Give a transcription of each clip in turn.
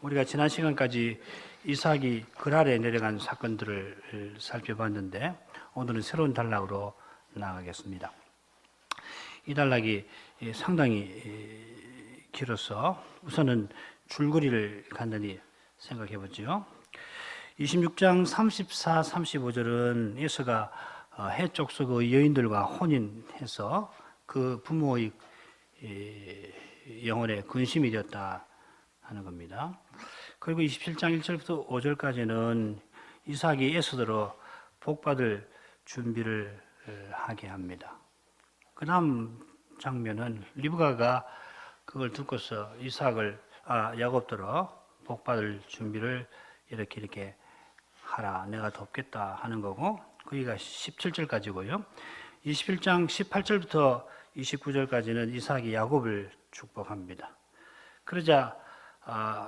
우리가 지난 시간까지 이삭이 그랄에 내려간 사건들을 살펴봤는데 오늘은 새로운 단락으로 나가겠습니다. 이 단락이 상당히 길어서 우선은 줄거리를 간단히 생각해 보죠. 26장 34, 35절은 예수가 해쪽 속의 여인들과 혼인해서 그 부모의 영혼에 근심이 되었다 하는 겁니다. 그리고 27장 1절부터 5절까지는 이삭이 에서더러 복받을 준비를 하게 합니다. 그 다음 장면은 리브가가 그걸 듣고서 야곱더러 복받을 준비를 이렇게 하라, 내가 돕겠다 하는 거고, 거기가 17절까지고요. 21장 18절부터 29절까지는 이삭이 야곱을 축복합니다. 그러자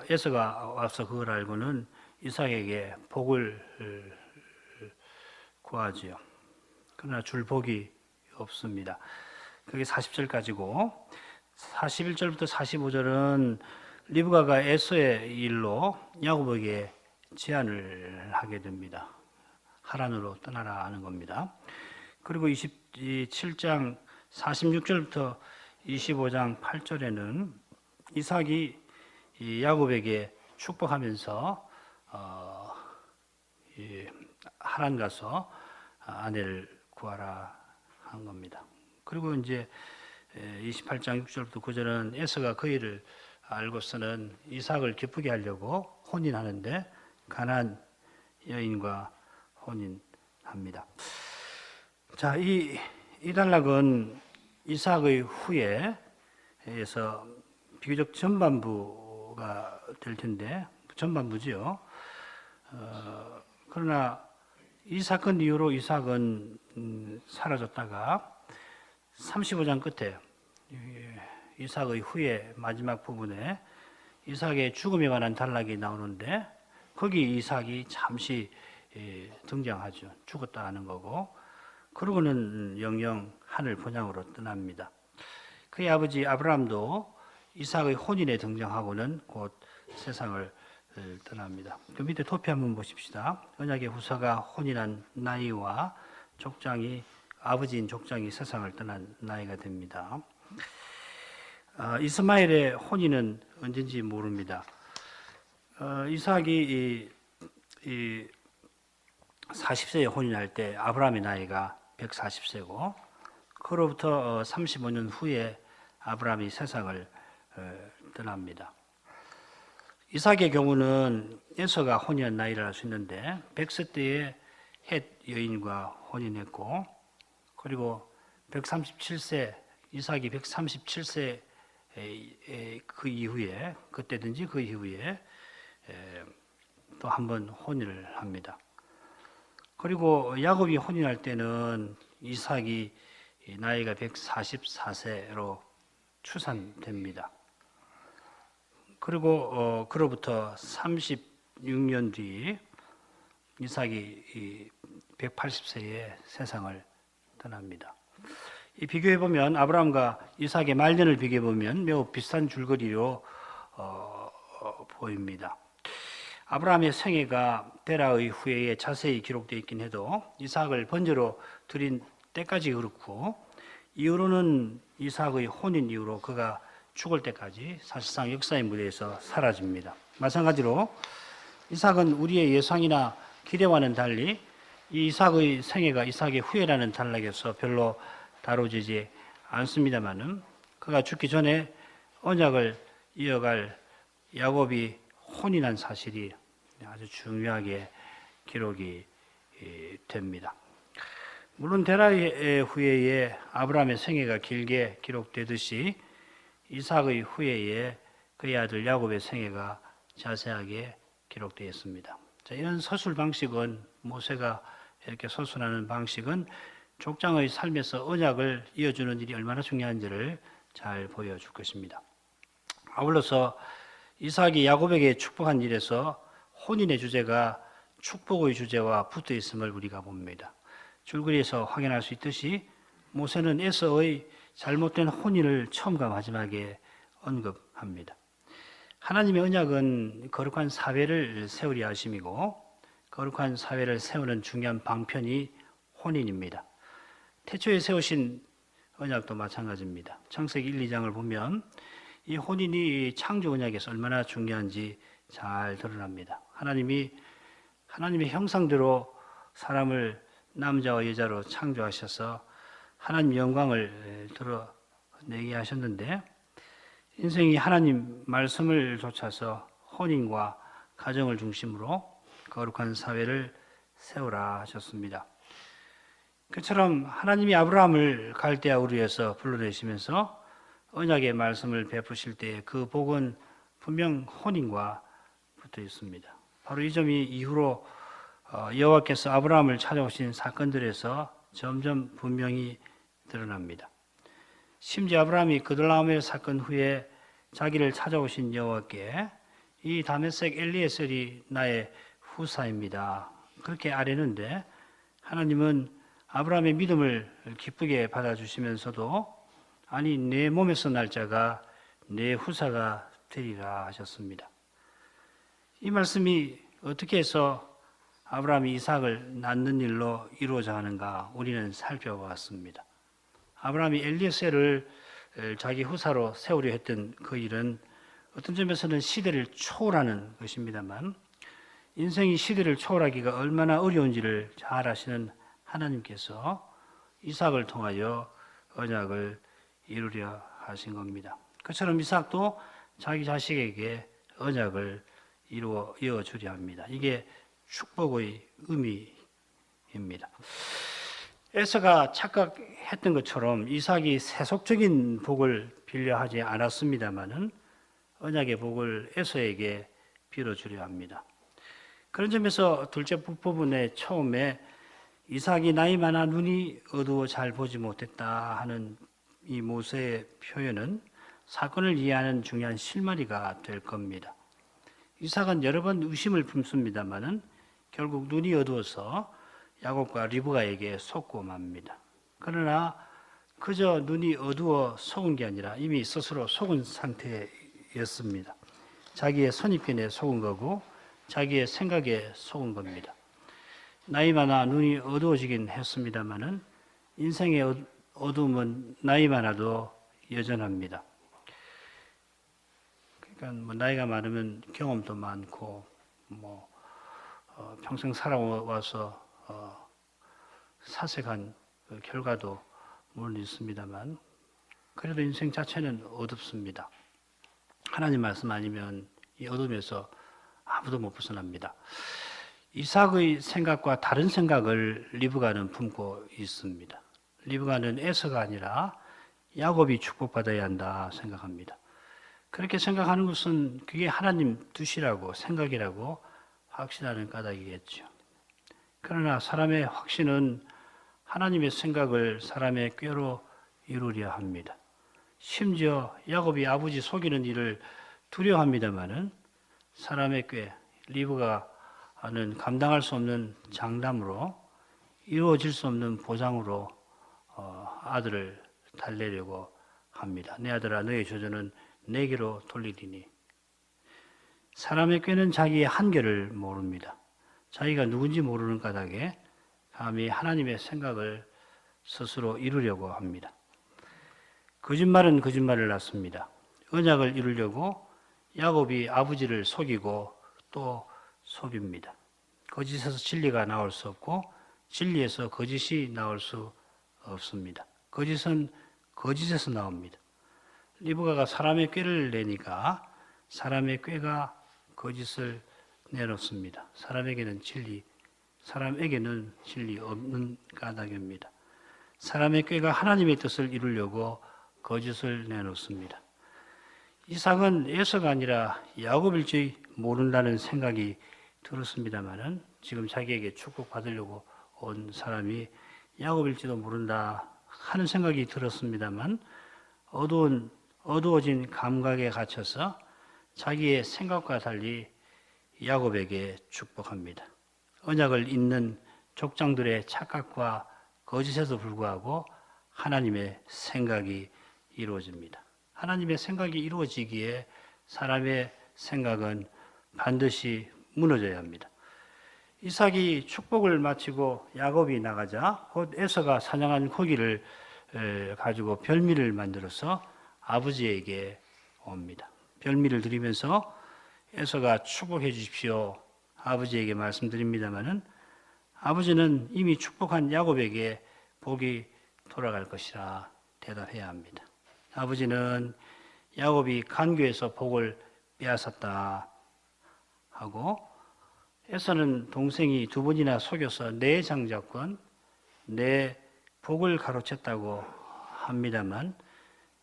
에서가 와서 그걸 알고는 이삭에게 복을 구하지요. 그러나 줄 복이 없습니다. 그게 40절까지고 41절부터 45절은 리브가가 에서의 일로 야곱에게 제안을 하게 됩니다. 하란으로 떠나라 하는 겁니다. 그리고 27장 46절부터 25장 8절에는 이삭이 야곱에게 축복하면서 하란 가서 아내를 구하라 한 겁니다. 그리고 이제 28장 6절부터 9절은 에서가 그 일을 알고서는 이삭을 기쁘게 하려고 혼인하는데 가나안 여인과 혼인합니다. 자, 이 단락은 이삭의 후에에서 비교적 전반부가 될 텐데, 전반부지요. 그러나 이 사건 이후로 이삭은 사라졌다가 35장 끝에 이삭의 후에 마지막 부분에 이삭의 죽음에 관한 단락이 나오는데 거기 이삭이 잠시 등장하죠. 죽었다 하는 거고, 그러고는 영영 하늘 본향으로 떠납니다. 그의 아버지 아브라함도 이삭의 혼인에 등장하고는 곧 세상을 떠납니다. 그 밑에 토피 한번 보십시다. 언약의 후사가 혼인한 나이와 아버지인 족장이 세상을 떠난 나이가 됩니다. 이스마엘의 혼인은 언제인지 모릅니다. 이삭이 40세에 혼인할 때 아브라함의 나이가 140세고 그로부터 35년 후에 아브라함이 세상을 떠납니다. 이삭의 경우는 에서가 혼인한 나이를 알 수 있는데 100세 때에 헷 여인과 혼인했고, 그리고 137세 이삭이 137세 그 이후에 그때든지 그 이후에 또 한 번 혼인을 합니다. 그리고 야곱이 혼인할 때는 이삭이 나이가 144세로 추산됩니다. 그리고 그로부터 36년 뒤 이삭이 180세에 세상을 떠납니다. 이 비교해 보면 아브라함과 이삭의 말년을 비교해 보면 매우 비슷한 줄거리로 보입니다. 아브라함의 생애가 데라의 후예에 자세히 기록되어 있긴 해도 이삭을 번제로 드린 때까지 그렇고, 이후로는 이삭의 혼인 이후로 그가 죽을 때까지 사실상 역사의 무대에서 사라집니다. 마찬가지로 이삭은 우리의 예상이나 기대와는 달리 이 이삭의 생애가 이삭의 후예라는 단락에서 별로 다뤄지지 않습니다만은 그가 죽기 전에 언약을 이어갈 야곱이 혼인한 사실이 아주 중요하게 기록이 됩니다. 물론 데라의 후예에 아브라함의 생애가 길게 기록되듯이 이삭의 후예에 그의 아들 야곱의 생애가 자세하게 기록되어 있습니다. 자, 이런 서술 방식은, 모세가 이렇게 서술하는 방식은 족장의 삶에서 언약을 이어주는 일이 얼마나 중요한지를 잘 보여줄 것입니다. 아울러서 이삭이 야곱에게 축복한 일에서 혼인의 주제가 축복의 주제와 붙어 있음을 우리가 봅니다. 줄거리에서 확인할 수 있듯이 모세는 에서의 잘못된 혼인을 처음과 마지막에 언급합니다. 하나님의 언약은 거룩한 사회를 세우려 하심이고 거룩한 사회를 세우는 중요한 방편이 혼인입니다. 태초에 세우신 언약도 마찬가지입니다. 창세기 1, 2장을 보면 이 혼인이 창조 언약에서 얼마나 중요한지 잘 드러납니다. 하나님의 형상대로 사람을 남자와 여자로 창조하셔서 하나님 영광을 드러내게 하셨는데 인생이 하나님 말씀을 좇아서 혼인과 가정을 중심으로 거룩한 사회를 세우라 하셨습니다. 그처럼 하나님이 아브라함을 갈대아 우르에서 불러내시면서 언약의 말씀을 베푸실 때 그 복은 분명 혼인과 붙어 있습니다. 바로 이 점이 이후로 여호와께서 아브라함을 찾아오신 사건들에서 점점 분명히 드러납니다. 심지어 아브라함이 그들라오멜 사건 후에 자기를 찾아오신 여호와께 이 다메섹 엘리에셀이 나의 후사입니다. 그렇게 아뢰는데 하나님은 아브라함의 믿음을 기쁘게 받아주시면서도 아니 내 몸에서 날 자가 내 후사가 되리라 하셨습니다. 이 말씀이 어떻게 해서 아브라함이 이삭을 낳는 일로 이루어져 가는가 우리는 살펴보았습니다. 아브라함이 엘리에셀을 자기 후사로 세우려 했던 그 일은 어떤 점에서는 시대를 초월하는 것입니다만 인생이 시대를 초월하기가 얼마나 어려운지를 잘 아시는 하나님께서 이삭을 통하여 언약을 이루려 하신 겁니다. 그처럼 이삭도 자기 자식에게 언약을 이어주려 합니다. 이게 축복의 의미입니다. 에서가 착각했던 것처럼 이삭이 세속적인 복을 빌려 하지 않았습니다마는 언약의 복을 에서에게 빌어주려 합니다. 그런 점에서 둘째 부분의 처음에 이삭이 나이 많아 눈이 어두워 잘 보지 못했다 하는 이 모세의 표현은 사건을 이해하는 중요한 실마리가 될 겁니다. 이삭은 여러 번 의심을 품습니다마는 결국 눈이 어두워서 야곱과 리브가에게 속고 맙니다. 그러나 그저 눈이 어두워 속은 게 아니라 이미 스스로 속은 상태였습니다. 자기의 선입견에 속은 거고 자기의 생각에 속은 겁니다. 나이 많아 눈이 어두워지긴 했습니다마는 인생의 어두움은 나이 많아도 여전합니다. 그러니까 나이가 많으면 경험도 많고 평생 살아와서 사색한 그 결과도 물론 있습니다만 그래도 인생 자체는 어둡습니다. 하나님 말씀 아니면 이 어둠에서 아무도 못 벗어납니다. 이삭의 생각과 다른 생각을 리브가는 품고 있습니다. 리브가는 에서가 아니라 야곱이 축복받아야 한다 생각합니다. 그렇게 생각하는 것은 그게 하나님 뜻이라고 생각이라고 확신하는 까닭이겠죠. 그러나 사람의 확신은 하나님의 생각을 사람의 꾀로 이루려 합니다. 심지어 야곱이 아버지 속이는 일을 두려워합니다마는 사람의 꾀, 리브가는 감당할 수 없는 장담으로 이루어질 수 없는 보장으로 아들을 달래려고 합니다. 내 아들아 너의 조전은 내게로 돌리리니. 사람의 꾀는 자기의 한계를 모릅니다. 자기가 누군지 모르는 까닭에 감히 하나님의 생각을 스스로 이루려고 합니다. 거짓말은 거짓말을 낳습니다. 언약을 이루려고 야곱이 아버지를 속이고 또 속입니다. 거짓에서 진리가 나올 수 없고 진리에서 거짓이 나올 수 없습니다. 거짓은 거짓에서 나옵니다. 리브가가 사람의 꾀를 내니까 사람의 꾀가 거짓을 내놓습니다. 사람에게는 진리 없는 까닭입니다. 사람의 꾀가 하나님의 뜻을 이루려고 거짓을 내놓습니다. 이삭은 에서가 아니라 야곱일지 모른다는 생각이 들었습니다마는 지금 자기에게 축복받으려고 온 사람이 야곱일지도 모른다 하는 생각이 들었습니다만 어두워진 감각에 갇혀서 자기의 생각과 달리 야곱에게 축복합니다. 언약을 잇는 족장들의 착각과 거짓에도 불구하고 하나님의 생각이 이루어집니다. 하나님의 생각이 이루어지기에 사람의 생각은 반드시 무너져야 합니다. 이삭이 축복을 마치고 야곱이 나가자 곧 에서가 사냥한 고기를 가지고 별미를 만들어서 아버지에게 옵니다. 별미를 드리면서 에서가 축복해 주십시오. 아버지에게 말씀드립니다마는 아버지는 이미 축복한 야곱에게 복이 돌아갈 것이라 대답해야 합니다. 아버지는 야곱이 간교에서 복을 빼앗았다 하고 에서는 동생이 두 번이나 속여서 내 장자권, 내 복을 가로챘다고 합니다만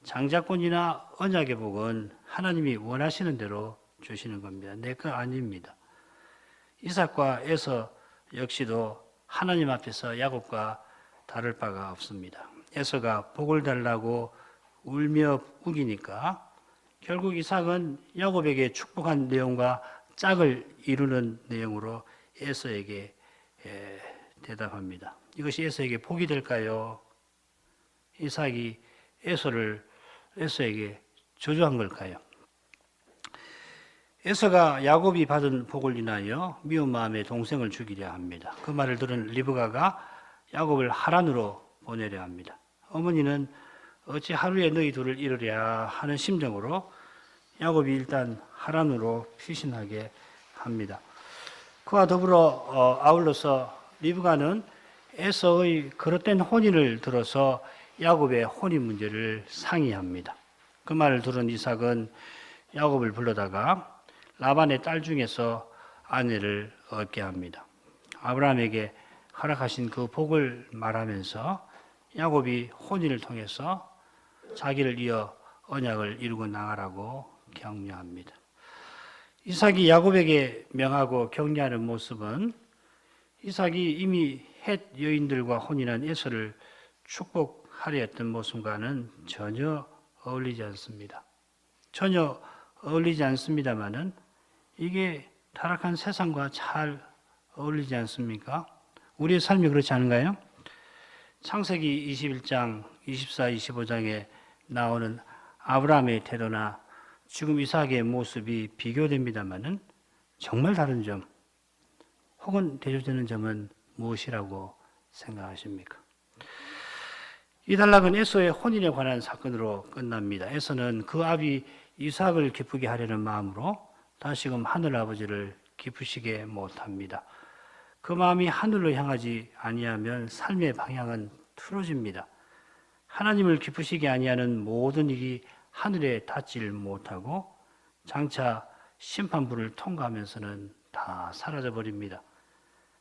장자권이나 언약의 복은 하나님이 원하시는 대로 주시는 겁니다. 내 거 아닙니다. 이삭과 에서 역시도 하나님 앞에서 야곱과 다를 바가 없습니다. 에서가 복을 달라고 울며 우기니까 결국 이삭은 야곱에게 축복한 내용과 짝을 이루는 내용으로 에서에게 대답합니다. 이것이 에서에게 복이 될까요? 이삭이 에서에게 저주한 걸까요? 에서가 야곱이 받은 복을 인하여 미운 마음에 동생을 죽이려 합니다. 그 말을 들은 리브가가 야곱을 하란으로 보내려 합니다. 어머니는 어찌 하루에 너희 둘을 이루랴 하는 심정으로 야곱이 일단 하란으로 피신하게 합니다. 그와 더불어 아울러서 리브가는 에서의 그릇된 혼인을 들어서 야곱의 혼인 문제를 상의합니다. 그 말을 들은 이삭은 야곱을 불러다가 라반의 딸 중에서 아내를 얻게 합니다. 아브라함에게 허락하신 그 복을 말하면서 야곱이 혼인을 통해서 자기를 이어 언약을 이루고 나가라고 격려합니다. 이삭이 야곱에게 명하고 격려하는 모습은 이삭이 이미 헷 여인들과 혼인한 에서를 축복하려 했던 모습과는 전혀 어울리지 않습니다. 전혀 어울리지 않습니다만은 이게 타락한 세상과 잘 어울리지 않습니까? 우리의 삶이 그렇지 않은가요? 창세기 21장, 24, 25장에 나오는 아브라함의 태도나 지금 이삭의 모습이 비교됩니다만은 정말 다른 점 혹은 대조되는 점은 무엇이라고 생각하십니까? 이 단락은 에서의 혼인에 관한 사건으로 끝납니다. 에서는 그 아비 이삭을 기쁘게 하려는 마음으로 다시금 하늘아버지를 기쁘시게 못합니다. 그 마음이 하늘로 향하지 아니하면 삶의 방향은 틀어집니다. 하나님을 기쁘시게 아니하는 모든 일이 하늘에 닿질 못하고 장차 심판부를 통과하면서는 다 사라져 버립니다.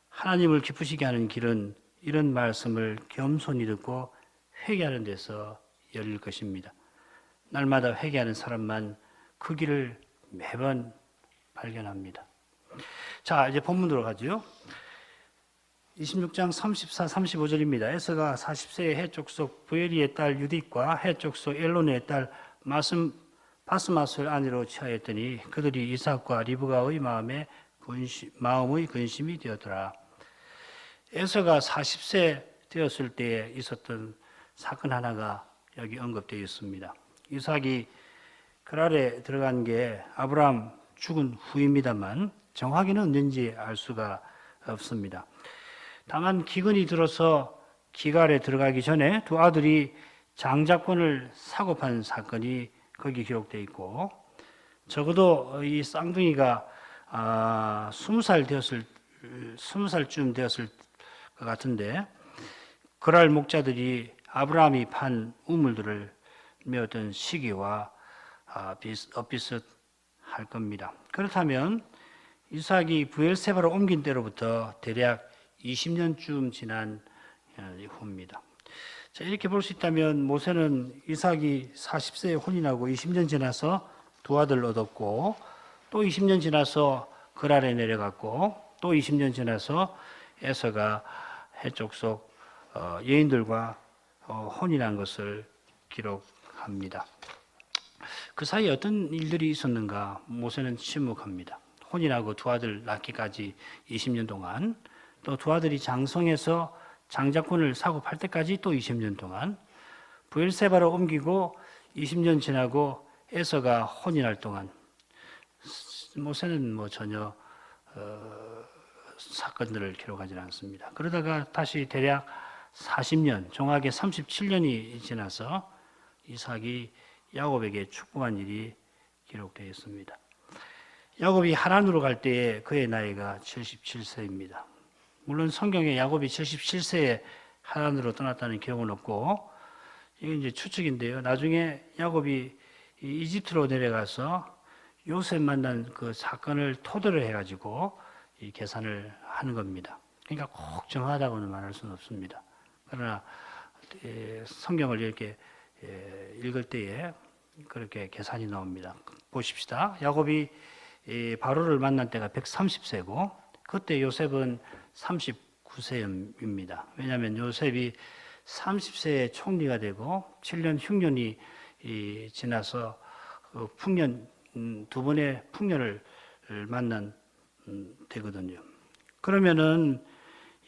하나님을 기쁘시게 하는 길은 이런 말씀을 겸손히 듣고 회개하는 데서 열릴 것입니다. 날마다 회개하는 사람만 그 길을 매번 발견합니다. 자, 이제 본문으로 가죠. 26장 34, 35절입니다. 에서가 40세의 해족속 부엘리의 딸 유딕과 해족속 엘론의 딸 바스맛을 아내로 취하였더니 그들이 이삭과 리브가의 마음의 근심이 되었더라. 에서가 40세 되었을 때에 있었던 사건 하나가 여기 언급되어 있습니다. 이삭이 그랄에 들어간 게 아브라함 죽은 후입니다만 정확히는 언젠지 알 수가 없습니다. 다만 기근이 들어서 기갈에 들어가기 전에 두 아들이 장자권을 사고 판 사건이 거기 기록되어 있고 적어도 이 쌍둥이가 20살쯤 되었을 것 같은데 그랄 목자들이 아브라함이 판 우물들을 메었던 시기와 비슷할 겁니다. 그렇다면 이삭이 브엘세바로 옮긴 때로부터 대략 20년쯤 지난 후입니다. 자, 이렇게 볼 수 있다면 모세는 이삭이 40세에 혼인하고 20년 지나서 두 아들 얻었고 또 20년 지나서 그랄에 내려갔고 또 20년 지나서 에서가 해족속 여인들과 혼인한 것을 기록합니다. 그 사이에 어떤 일들이 있었는가 모세는 침묵합니다. 혼인하고 두 아들 낳기까지 20년 동안 또 두 아들이 장성해서 장자권을 사고 팔 때까지 또 20년 동안 브엘세바로 옮기고 20년 지나고 에서가 혼인할 동안 모세는 뭐 전혀 사건들을 기록하지 않습니다. 그러다가 다시 대략 40년, 정확하게 37년이 지나서 이삭이 야곱에게 축복한 일이 기록되어 있습니다. 야곱이 하란으로 갈 때에 그의 나이가 77세입니다. 물론 성경에 야곱이 77세에 하란으로 떠났다는 기록은 없고, 이게 이제 추측인데요. 나중에 야곱이 이집트로 내려가서 요셉 만난 그 사건을 토대로 해가지고 이 계산을 하는 겁니다. 그러니까 꼭 정확하다고는 말할 수는 없습니다. 그러나 성경을 이렇게 읽을 때에 그렇게 계산이 나옵니다. 보십시다. 야곱이 바로를 만난 때가 130세고 그때 요셉은 39세입니다. 왜냐하면 요셉이 30세에 총리가 되고 7년 흉년이 지나서 풍년 두 번의 풍년을 만난 되거든요. 그러면은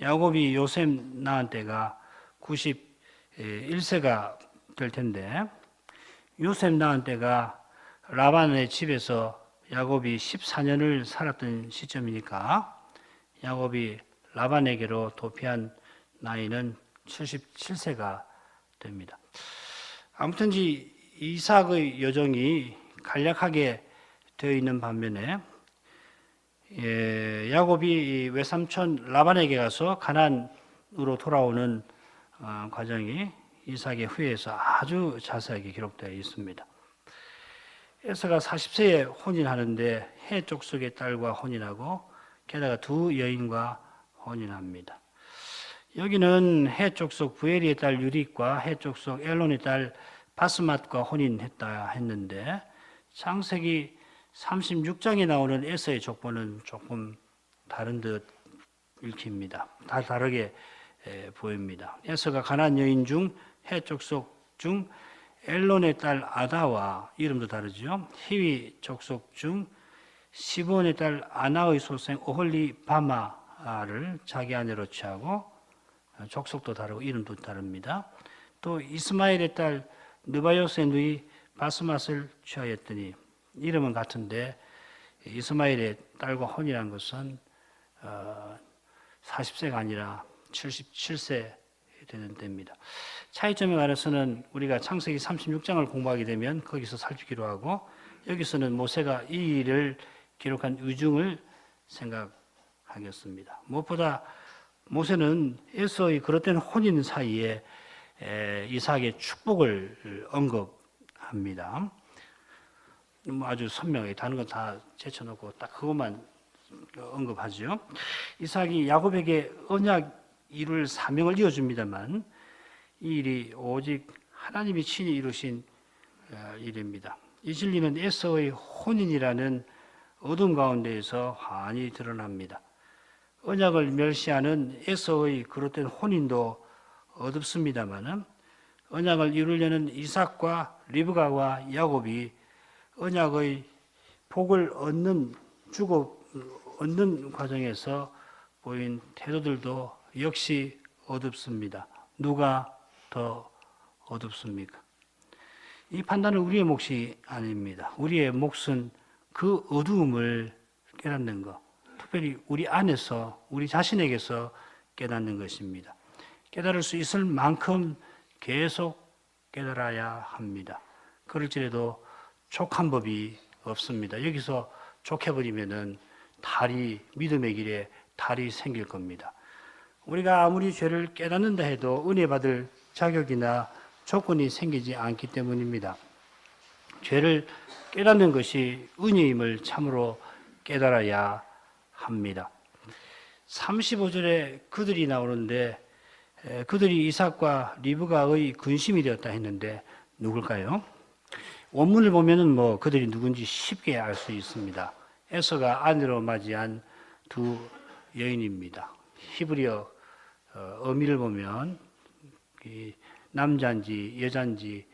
야곱이 요셉 낳은 때가 91세가 될 텐데 요셉 낳은 때가 라반의 집에서 야곱이 14년을 살았던 시점이니까 야곱이 라반에게로 도피한 나이는 77세가 됩니다. 아무튼지 이삭의 여정이 간략하게 되어 있는 반면에 야곱이 외삼촌 라반에게 가서 가나안으로 돌아오는 과정이 이삭의 후예에서 아주 자세하게 기록되어 있습니다. 에서가 40세에 혼인하는데 해 족속의 딸과 혼인하고 게다가 두 여인과 혼인합니다. 여기는 해 족속 부엘리의 딸 유릿과 해 족속 엘론의 딸 바스맛과 혼인했다 했는데 창세기 36장에 나오는 에서의 족보는 조금 다른 듯 읽힙니다. 다 다르게 보입니다. 에서가 가나안 여인 중 해 족속 중 엘론의 딸 아다와 이름도 다르죠. 히위 족속 중 시본의 딸 아나의 소생 오홀리바마를 자기 아내로 취하고 족속도 다르고 이름도 다릅니다. 또 이스마엘의 딸 느바요스의 누이 바스맛을 취하였더니 이름은 같은데 이스마엘의 딸과 혼인한 것은 40세가 아니라 77세 되는 때입니다. 차이점에 관해서는 우리가 창세기 36장을 공부하게 되면 거기서 살피기로 하고 여기서는 모세가 이 일을 기록한 의중을 생각하겠습니다. 무엇보다 모세는 에서의 그릇된 혼인 사이에 이삭의 축복을 언급합니다. 아주 선명하게 다른 건 다 제쳐놓고 딱 그것만 언급하죠. 이삭이 야곱에게 언약 이룰 사명을 이어줍니다만 이 일이 오직 하나님이 친히 이루신 일입니다. 이 진리는 에서의 혼인이라는 어둠 가운데에서 환히 드러납니다. 언약을 멸시하는 에서의 그릇된 혼인도 어둡습니다만 언약을 이루려는 이삭과 리브가와 야곱이 언약의 복을 얻는 과정에서 보인 태도들도 역시 어둡습니다. 누가 더 어둡습니까? 이 판단은 우리의 몫이 아닙니다. 우리의 몫은 그 어두움을 깨닫는 것, 특별히 우리 안에서, 우리 자신에게서 깨닫는 것입니다. 깨달을 수 있을 만큼 계속 깨달아야 합니다. 그럴지라도 족한 법이 없습니다. 여기서 족해버리면은 믿음의 길에 달이 생길 겁니다. 우리가 아무리 죄를 깨닫는다 해도 은혜 받을 자격이나 조건이 생기지 않기 때문입니다. 죄를 깨닫는 것이 은혜임을 참으로 깨달아야 합니다. 35절에 그들이 나오는데 그들이 이삭과 리브가의 근심이 되었다 했는데 누굴까요? 원문을 보면은 그들이 누군지 쉽게 알 수 있습니다. 에서가 아내로 맞이한 두 여인입니다. 히브리어 어미를 보면 남자인지 여자인지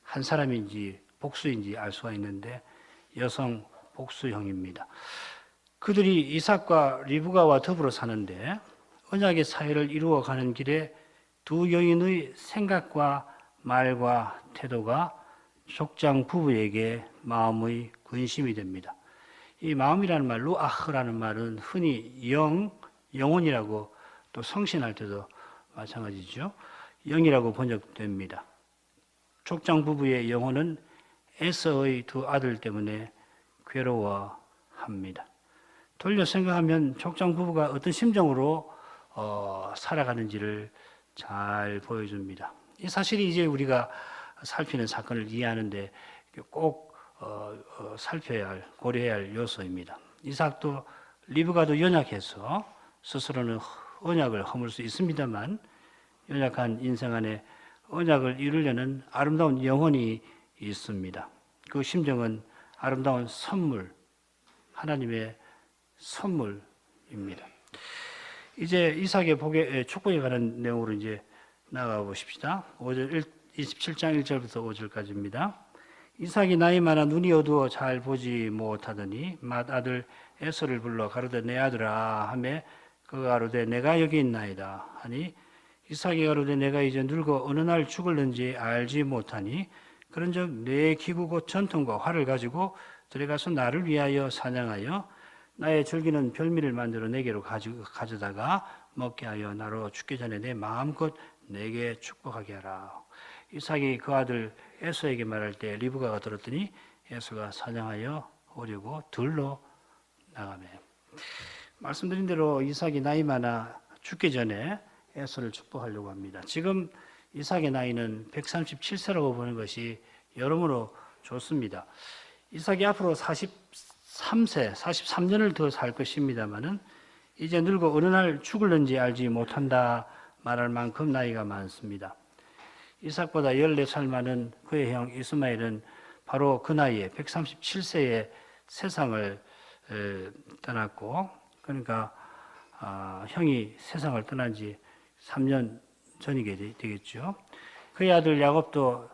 한 사람인지 복수인지 알 수가 있는데 여성 복수형입니다. 그들이 이삭과 리브가와 더불어 사는데 언약의 사회를 이루어가는 길에 두 여인의 생각과 말과 태도가 족장 부부에게 마음의 근심이 됩니다. 이 마음이라는 말, 루아흐라는 말은 흔히 영혼이라고 또 성신할 때도 마찬가지죠. 영이라고 번역됩니다. 족장 부부의 영혼은 에서의 두 아들 때문에 괴로워합니다. 돌려 생각하면 족장 부부가 어떤 심정으로 살아가는지를 잘 보여줍니다. 이 사실이 이제 우리가 살피는 사건을 이해하는데 꼭 살펴야 할, 고려해야 할 요소입니다. 이삭도 리브가도 연약해서 스스로는 언약을 허물 수 있습니다만 연약한 인생 안에 언약을 이루려는 아름다운 영혼이 있습니다. 그 심정은 아름다운 선물, 하나님의 선물입니다. 이제 이삭의 축복에 관한 내용으로 이제 나가 보십시다. 27장 1절부터 5절까지입니다. 이삭이 나이 많아 눈이 어두워 잘 보지 못하더니 맏아들 에서를 불러 가로되 내 아들아 하매 그가 가로되 내가 여기 있나이다 하니 이삭이 가로되 내가 이제 늙어 어느 날 죽을는지 알지 못하니 그런즉 내 기구 곧 전통과 활을 가지고 들어가서 나를 위하여 사냥하여 나의 즐기는 별미를 만들어 내게로 가져다가 먹게 하여 나로 죽기 전에 내 마음껏 내게 축복하게 하라. 이삭이 그 아들 에서에게 말할 때 리브가가 들었더니 에서가 사냥하여 오려고 들로 나가매. 말씀드린 대로 이삭이 나이 많아 죽기 전에 에서를 축복하려고 합니다. 지금 이삭의 나이는 137세라고 보는 것이 여러모로 좋습니다. 이삭이 앞으로 43세, 43년을 더 살 것입니다만은 이제 늙어 어느 날 죽을는지 알지 못한다 말할 만큼 나이가 많습니다. 이삭보다 14살 많은 그의 형 이스마엘은 바로 그 나이에 137세에 세상을 떠났고, 그러니까 형이 세상을 떠난 지 3년 전이게 되겠죠. 그의 아들 야곱도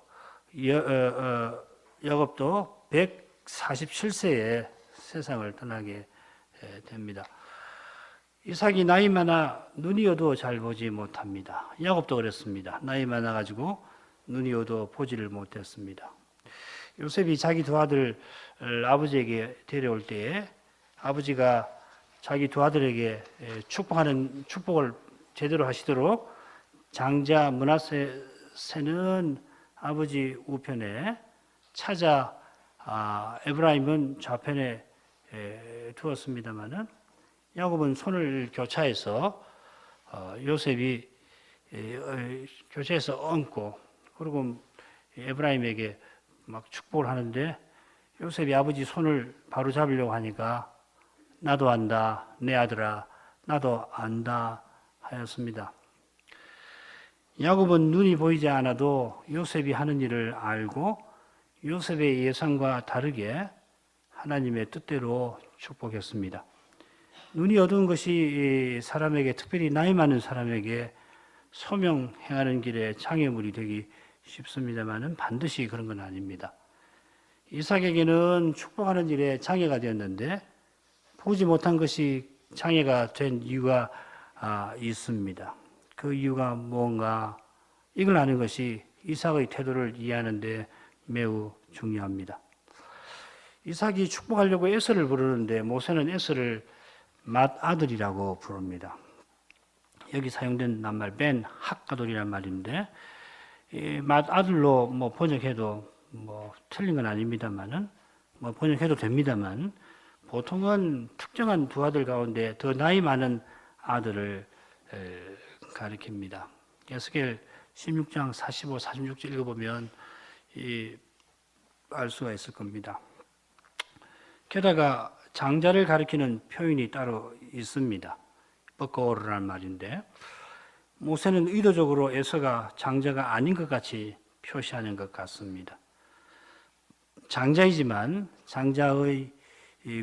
147세에 세상을 떠나게 됩니다. 이삭이 나이 많아 눈이 어두워 잘 보지 못합니다. 야곱도 그랬습니다. 나이 많아가지고 눈이 어두워 보지를 못했습니다. 요셉이 자기 두 아들 아버지에게 데려올 때에 아버지가 자기 두 아들에게 축복을 제대로 하시도록 장자 므낫세는 아버지 우편에 차자 에브라임은 좌편에 두었습니다마는 야곱은 손을 교차해서 요셉이 교차해서 얹고 그리고 에브라임에게 막 축복을 하는데 요셉이 아버지 손을 바로 잡으려고 하니까 나도 안다 내 아들아 나도 안다 하였습니다. 야곱은 눈이 보이지 않아도 요셉이 하는 일을 알고 요셉의 예상과 다르게 하나님의 뜻대로 축복했습니다. 눈이 어두운 것이 사람에게, 특별히 나이 많은 사람에게 소명 행하는 길에 장애물이 되기 쉽습니다만은 반드시 그런 건 아닙니다. 이삭에게는 축복하는 일에 장애가 되었는데 보지 못한 것이 장애가 된 이유가 있습니다. 그 이유가 뭔가 이걸 아는 것이 이삭의 태도를 이해하는 데 매우 중요합니다. 이삭이 축복하려고 에서를 부르는데 모세는 에서를 맏아들이라고 부릅니다. 여기 사용된 낱말 벤 학가돌이라는 말인데 맏아들로 번역해도 틀린 건 아닙니다만은 번역해도 됩니다만 보통은 특정한 두 아들 가운데 더 나이 많은 아들을 가리킵니다. 에스겔 16장 45, 46절 읽어보면 알 수가 있을 겁니다. 게다가 장자를 가리키는 표현이 따로 있습니다. 버거르라는 말인데 모세는 의도적으로 에서가 장자가 아닌 것 같이 표시하는 것 같습니다. 장자이지만 장자의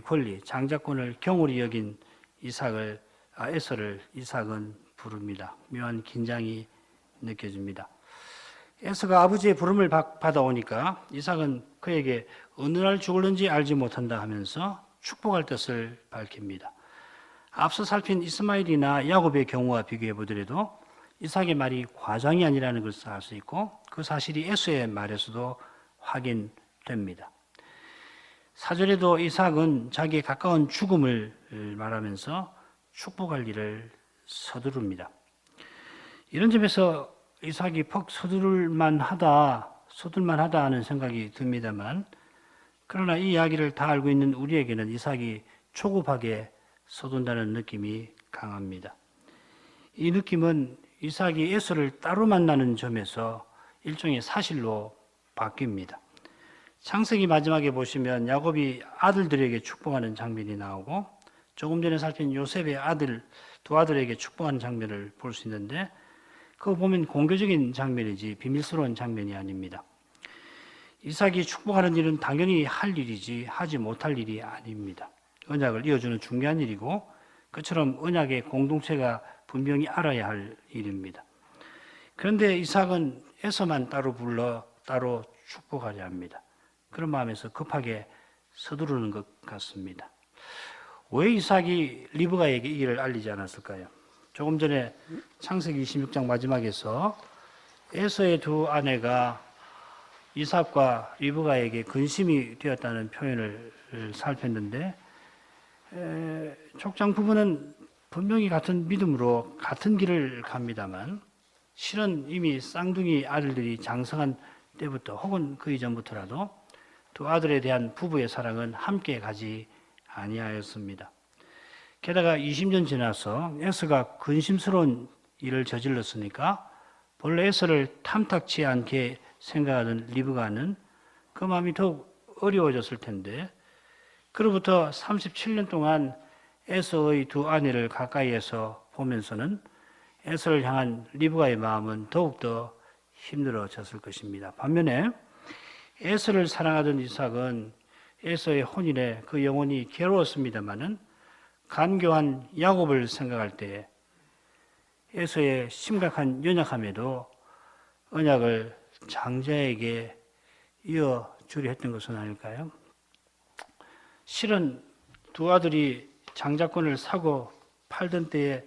권리, 장자권을 경홀히 여긴 에서를 이삭은 부릅니다. 묘한 긴장이 느껴집니다. 에서가 아버지의 부름을 받아오니까 이삭은 그에게 어느 날 죽을는지 알지 못한다 하면서 축복할 뜻을 밝힙니다. 앞서 살핀 이스마엘이나 야곱의 경우와 비교해 보더라도 이삭의 말이 과장이 아니라는 것을 알 수 있고 그 사실이 에서의 말에서도 확인됩니다. 4절에도 이삭은 자기의 가까운 죽음을 말하면서 축복할 일을 서두릅니다. 이런 점에서 이삭이 퍽 서둘만하다 하는 생각이 듭니다만, 그러나 이 이야기를 다 알고 있는 우리에게는 이삭이 조급하게 서둔다는 느낌이 강합니다. 이 느낌은 이삭이 에서를 따로 만나는 점에서 일종의 사실로 바뀝니다. 창세기 마지막에 보시면 야곱이 아들들에게 축복하는 장면이 나오고, 조금 전에 살핀 요셉의 두 아들에게 축복하는 장면을 볼 수 있는데, 그거 보면 공개적인 장면이지 비밀스러운 장면이 아닙니다. 이삭이 축복하는 일은 당연히 할 일이지 하지 못할 일이 아닙니다. 언약을 이어주는 중요한 일이고, 그처럼 언약의 공동체가 분명히 알아야 할 일입니다. 그런데 이삭은 에서만 따로 불러 따로 축복하려 합니다. 그런 마음에서 급하게 서두르는 것 같습니다. 왜 이삭이 리브가에게 이 일을 알리지 않았을까요? 조금 전에 창세기 26장 마지막에서 에서의 두 아내가 이삭과 리브가에게 근심이 되었다는 표현을 살폈는데, 족장 부부는 분명히 같은 믿음으로 같은 길을 갑니다만, 실은 이미 쌍둥이 아들들이 장성한 때부터 혹은 그 이전부터라도 두 아들에 대한 부부의 사랑은 함께 가지 아니하였습니다. 게다가 20년 지나서 에서가 근심스러운 일을 저질렀으니까 본래 에서를 탐탁치 않게 생각하는 리브가는 그 마음이 더욱 어려워졌을 텐데, 그로부터 37년 동안 에서의 두 아내를 가까이에서 보면서는 에서를 향한 리브가의 마음은 더욱더 힘들어졌을 것입니다. 반면에 에서를 사랑하던 이삭은 에서의 혼인에 그 영혼이 괴로웠습니다마는 간교한 야곱을 생각할 때 에서의 심각한 연약함에도 언약을 장자에게 이어주려 했던 것은 아닐까요? 실은 두 아들이 장자권을 사고 팔던 때에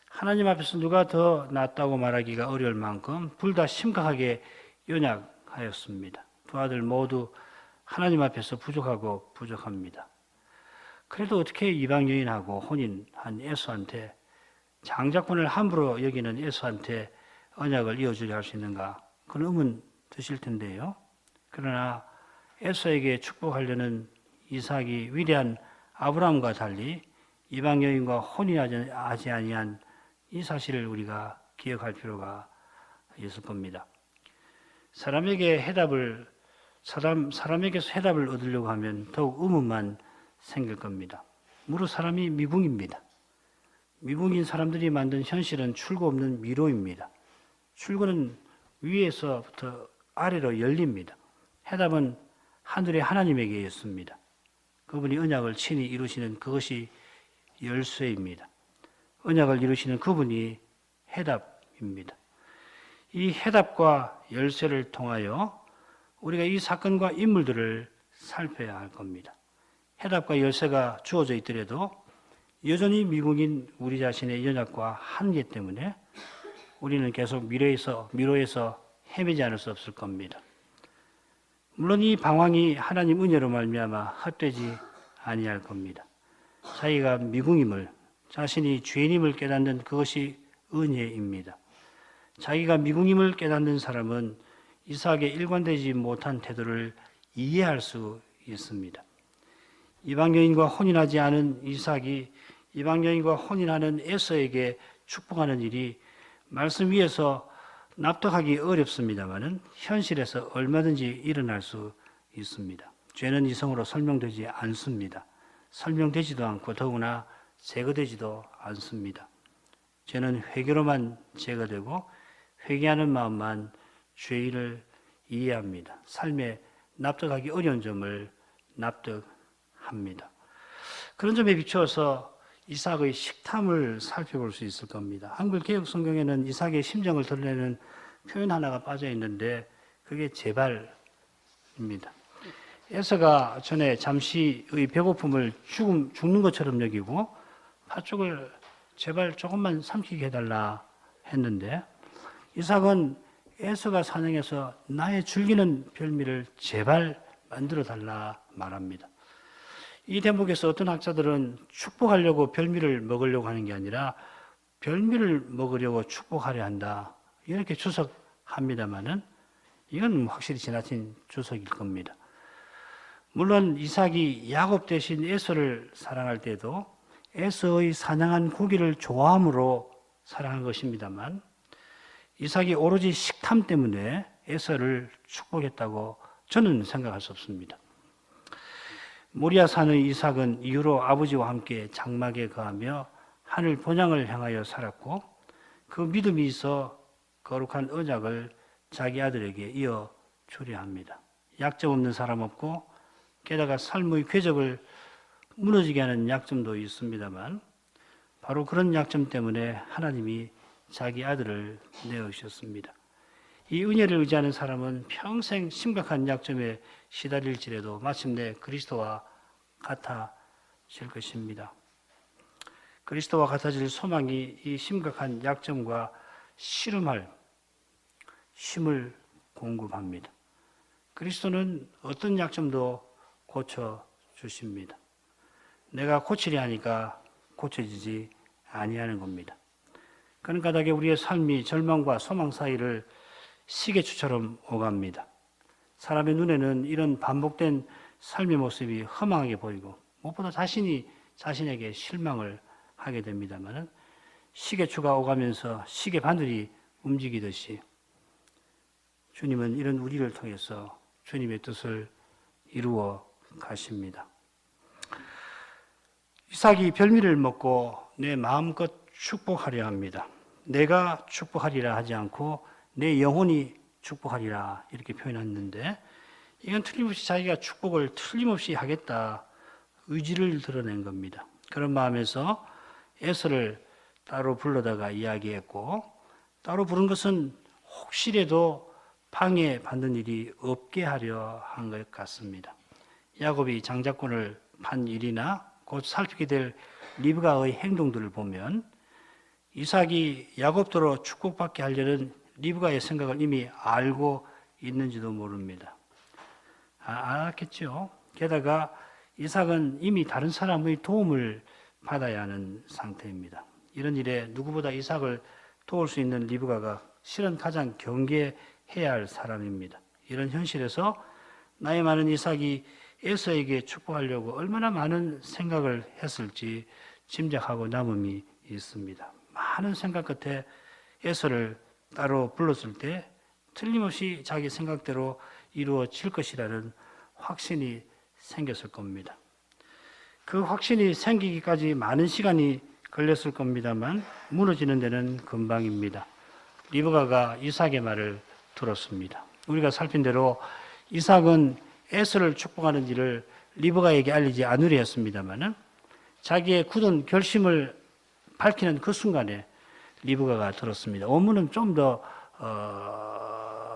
하나님 앞에서 누가 더 낫다고 말하기가 어려울 만큼 둘 다 심각하게 연약하였습니다. 두 아들 모두 하나님 앞에서 부족하고 부족합니다. 그래도 어떻게 이방 여인하고 혼인한 에서한테, 장자권을 함부로 여기는 에서한테 언약을 이어주려 할 수 있는가? 그런 의문 드실 텐데요. 그러나 에서에게 축복하려는 이삭이 위대한 아브라함과 달리 이방 여인과 혼인하지 아니한 이 사실을 우리가 기억할 필요가 있을 겁니다. 사람에게서 해답을 얻으려고 하면 더욱 의문만 생길 겁니다. 무릇 사람이 미궁입니다. 미궁인 사람들이 만든 현실은 출구 없는 미로입니다. 출구는 위에서부터 아래로 열립니다. 해답은 하늘의 하나님에게 있습니다. 그분이 언약을 친히 이루시는 그것이 열쇠입니다. 언약을 이루시는 그분이 해답입니다. 이 해답과 열쇠를 통하여 우리가 이 사건과 인물들을 살펴야 할 겁니다. 해답과 열쇠가 주어져 있더라도 여전히 미궁인 우리 자신의 연약과 한계 때문에 우리는 계속 미로에서 헤매지 않을 수 없을 겁니다. 물론 이 방황이 하나님 은혜로 말미암아 헛되지 아니할 겁니다. 자기가 미궁임을, 자신이 죄인임을 깨닫는 그것이 은혜입니다. 자기가 미궁임을 깨닫는 사람은 이삭의 일관되지 못한 태도를 이해할 수 있습니다. 이방 여인과 혼인하지 않은 이삭이 이방 여인과 혼인하는 에서에게 축복하는 일이 말씀 위에서 납득하기 어렵습니다만은 현실에서 얼마든지 일어날 수 있습니다. 죄는 이성으로 설명되지 않습니다. 설명되지도 않고 더구나 제거되지도 않습니다. 죄는 회개로만 제거되고 회개하는 마음만 죄를 이해합니다. 삶에 납득하기 어려운 점을 납득합니다. 그런 점에 비추어서 이삭의 식탐을 살펴볼 수 있을 겁니다. 한글 개역 성경에는 이삭의 심정을 드러내는 표현 하나가 빠져 있는데 그게 제발입니다. 에서가 전에 잠시의 배고픔을 죽는 것처럼 여기고 팥죽을 제발 조금만 삼키게 해달라 했는데 이삭은 에서가 사냥해서 나의 즐기는 별미를 제발 만들어 달라 말합니다. 이 대목에서 어떤 학자들은 축복하려고 별미를 먹으려고 하는 게 아니라 별미를 먹으려고 축복하려 한다. 이렇게 주석합니다만은 이건 확실히 지나친 주석일 겁니다. 물론 이삭이 야곱 대신 에서를 사랑할 때도 에서의 사냥한 고기를 좋아함으로 사랑한 것입니다만 이삭이 오로지 식탐 때문에 에서를 축복했다고 저는 생각할 수 없습니다. 모리아 산의 이삭은 이후로 아버지와 함께 장막에 거하며 하늘 본향을 향하여 살았고 그 믿음이 있어 거룩한 언약을 자기 아들에게 이어 주려 합니다. 약점 없는 사람 없고 게다가 삶의 궤적을 무너지게 하는 약점도 있습니다만 바로 그런 약점 때문에 하나님이 자기 아들을 내어주셨습니다. 이 은혜를 의지하는 사람은 평생 심각한 약점에 시달릴지라도 마침내 그리스도와 같아질 것입니다. 그리스도와 같아질 소망이 이 심각한 약점과 씨름할 힘을 공급합니다. 그리스도는 어떤 약점도 고쳐주십니다. 내가 고치려 하니까 고쳐지지 아니하는 겁니다. 그런 까닭에 우리의 삶이 절망과 소망 사이를 시계추처럼 오갑니다. 사람의 눈에는 이런 반복된 삶의 모습이 허망하게 보이고 무엇보다 자신에게 실망을 하게 됩니다만 시계추가 오가면서 시계 바늘이 움직이듯이 주님은 이런 우리를 통해서 주님의 뜻을 이루어 가십니다. 이삭이 별미를 먹고 내 마음껏 축복하려 합니다. 내가 축복하리라 하지 않고 내 영혼이 축복하리라 이렇게 표현했는데 이건 틀림없이 자기가 축복을 틀림없이 하겠다 의지를 드러낸 겁니다. 그런 마음에서 에서를 따로 불러다가 이야기했고 따로 부른 것은 혹시라도 방해받는 일이 없게 하려 한 것 같습니다. 야곱이 장자권을 판 일이나 곧 살피게 될 리브가의 행동들을 보면 이삭이 야곱도로 축복받게 하려는 리브가의 생각을 이미 알고 있는지도 모릅니다. 알았겠죠. 게다가 이삭은 이미 다른 사람의 도움을 받아야 하는 상태입니다. 이런 일에 누구보다 이삭을 도울 수 있는 리브가가 실은 가장 경계해야 할 사람입니다. 이런 현실에서 나이 많은 이삭이 에서에게 축복하려고 얼마나 많은 생각을 했을지 짐작하고 남음이 있습니다. 많은 생각 끝에 에서를 따로 불렀을 때 틀림없이 자기 생각대로 이루어질 것이라는 확신이 생겼을 겁니다. 그 확신이 생기기까지 많은 시간이 걸렸을 겁니다만 무너지는 데는 금방입니다. 리브가가 이삭의 말을 들었습니다. 우리가 살핀 대로 이삭은 에서를 축복하는 일을 리브가에게 알리지 않으려 했습니다만 자기의 굳은 결심을 밝히는 그 순간에 리브가가 들었습니다. 원문은 좀 더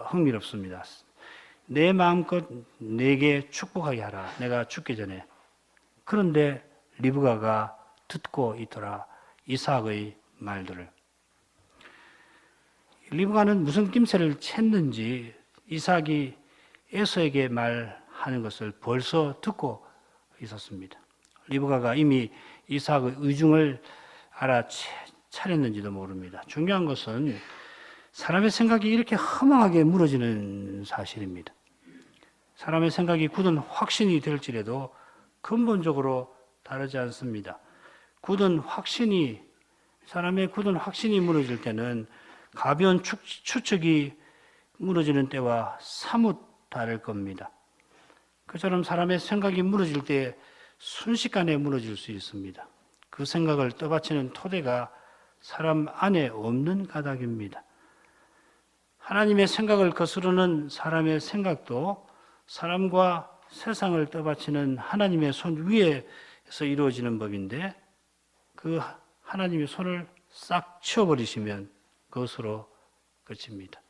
흥미롭습니다. 내 마음껏 내게 축복하게 하라. 내가 죽기 전에. 그런데 리브가가 듣고 있더라. 이삭의 말들을. 리브가는 무슨 낌새를 챘는지 이삭이 에서에게 말하는 것을 벌써 듣고 있었습니다. 리브가가 이미 이삭의 의중을 알아차렸는지도 모릅니다. 중요한 것은 사람의 생각이 이렇게 허망하게 무너지는 사실입니다. 사람의 생각이 굳은 확신이 될지라도 근본적으로 다르지 않습니다. 사람의 굳은 확신이 무너질 때는 가벼운 추측이 무너지는 때와 사뭇 다를 겁니다. 그처럼 사람의 생각이 무너질 때 순식간에 무너질 수 있습니다. 그 생각을 떠받치는 토대가 사람 안에 없는 까닭입니다. 하나님의 생각을 거스르는 사람의 생각도 사람과 세상을 떠받치는 하나님의 손 위에서 이루어지는 법인데 그 하나님의 손을 싹 치워버리시면 그것으로 끝입니다.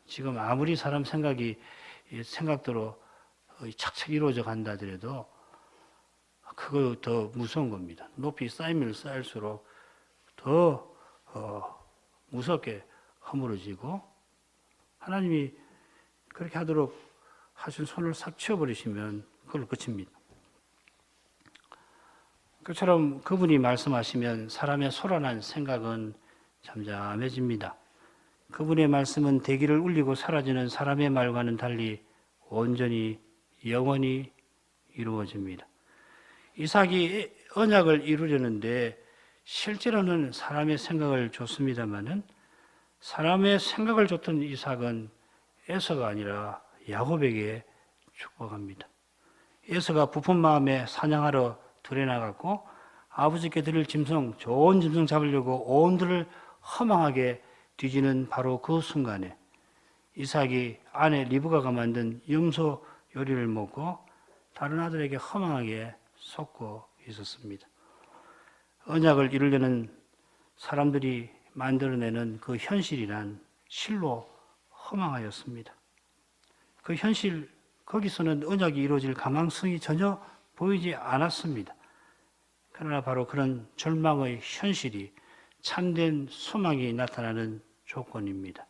지금 아무리 사람 생각대로 착착 이루어져 간다 하더라도 그거 더 무서운 겁니다. 높이 쌓이면 쌓일수록 더 무섭게 허물어지고 하나님이 그렇게 하도록 하신 손을 싹 치워버리시면 그걸로 끝입니다. 그처럼 그분이 말씀하시면 사람의 소란한 생각은 잠잠해집니다. 그분의 말씀은 대기를 울리고 사라지는 사람의 말과는 달리 온전히 영원히 이루어집니다. 이삭이 언약을 이루려는데 실제로는 사람의 생각을 줬습니다마는 사람의 생각을 줬던 이삭은 에서가 아니라 야곱에게 축복합니다. 에서가 부푼 마음에 사냥하러 들에 나갔고 아버지께 드릴 짐승, 좋은 짐승 잡으려고 온 들을 허망하게 뒤지는 바로 그 순간에 이삭이 아내 리브가가 만든 염소 요리를 먹고 다른 아들에게 허망하게 속고 있었습니다. 언약을 이루려는 사람들이 만들어내는 그 현실이란 실로 허망하였습니다. 그 현실, 거기서는 언약이 이루어질 가망성이 전혀 보이지 않았습니다. 그러나 바로 그런 절망의 현실이 참된 소망이 나타나는 조건입니다.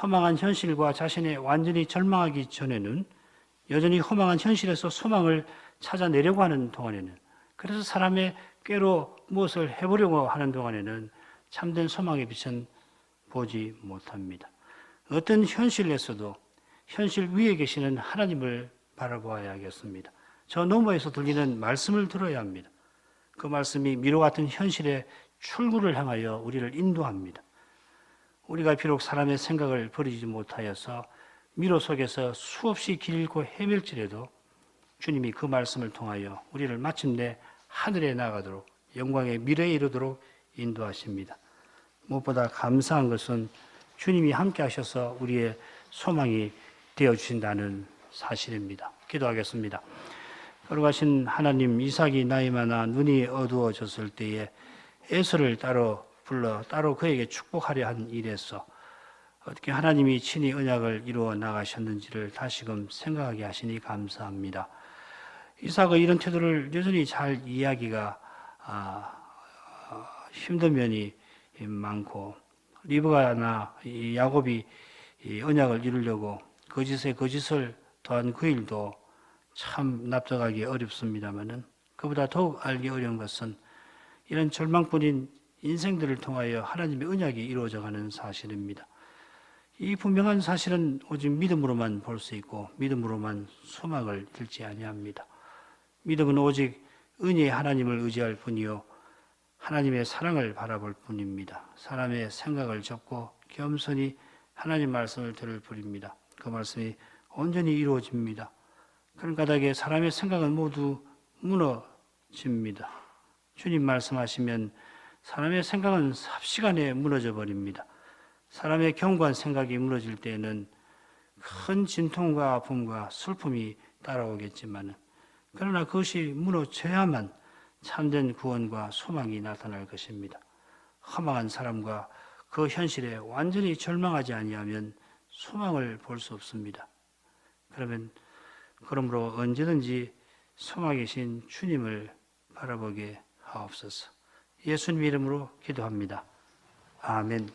허망한 현실과 자신의 완전히 절망하기 전에는 여전히 허망한 현실에서 소망을 찾아내려고 하는 동안에는, 그래서 사람의 꾀로 무엇을 해보려고 하는 동안에는 참된 소망의 빛은 보지 못합니다. 어떤 현실에서도 현실 위에 계시는 하나님을 바라보아야겠습니다. 저 너머에서 들리는 말씀을 들어야 합니다. 그 말씀이 미로 같은 현실의 출구를 향하여 우리를 인도합니다. 우리가 비록 사람의 생각을 버리지 못하여서 미로 속에서 수없이 길 잃고 헤맬지라도 주님이 그 말씀을 통하여 우리를 마침내 하늘에 나가도록 영광의 미래에 이르도록 인도하십니다. 무엇보다 감사한 것은 주님이 함께 하셔서 우리의 소망이 되어주신다는 사실입니다. 기도하겠습니다. 거룩하신 하나님, 이삭이 나이 많아 눈이 어두워졌을 때에 에서를 따로 불러 따로 그에게 축복하려 한 일에서 어떻게 하나님이 친히 언약을 이루어 나가셨는지를 다시금 생각하게 하시니 감사합니다. 이삭의 이런 태도를 여전히 잘 이해하기가 힘든 면이 많고, 리브가나 야곱이 언약을 이루려고 거짓에 거짓을 더한 그 일도 참 납득하기 어렵습니다마는, 그보다 더욱 알기 어려운 것은 이런 절망뿐인 인생들을 통하여 하나님의 언약이 이루어져가는 사실입니다. 이 분명한 사실은 오직 믿음으로만 볼 수 있고 믿음으로만 소망을 잃지 아니합니다. 믿음은 오직 은혜의 하나님을 의지할 뿐이요 하나님의 사랑을 바라볼 뿐입니다. 사람의 생각을 접고 겸손히 하나님 말씀을 들을 뿐입니다. 그 말씀이 온전히 이루어집니다. 그런 까닭에 사람의 생각은 모두 무너집니다. 주님 말씀하시면 사람의 생각은 삽시간에 무너져 버립니다. 사람의 견고한 생각이 무너질 때에는 큰 진통과 아픔과 슬픔이 따라오겠지만, 그러나 그것이 무너져야만 참된 구원과 소망이 나타날 것입니다. 허망한 사람과 그 현실에 완전히 절망하지 아니하면 소망을 볼 수 없습니다. 그러므로 언제든지 소망이신 주님을 바라보게 하옵소서. 예수님 이름으로 기도합니다. 아멘.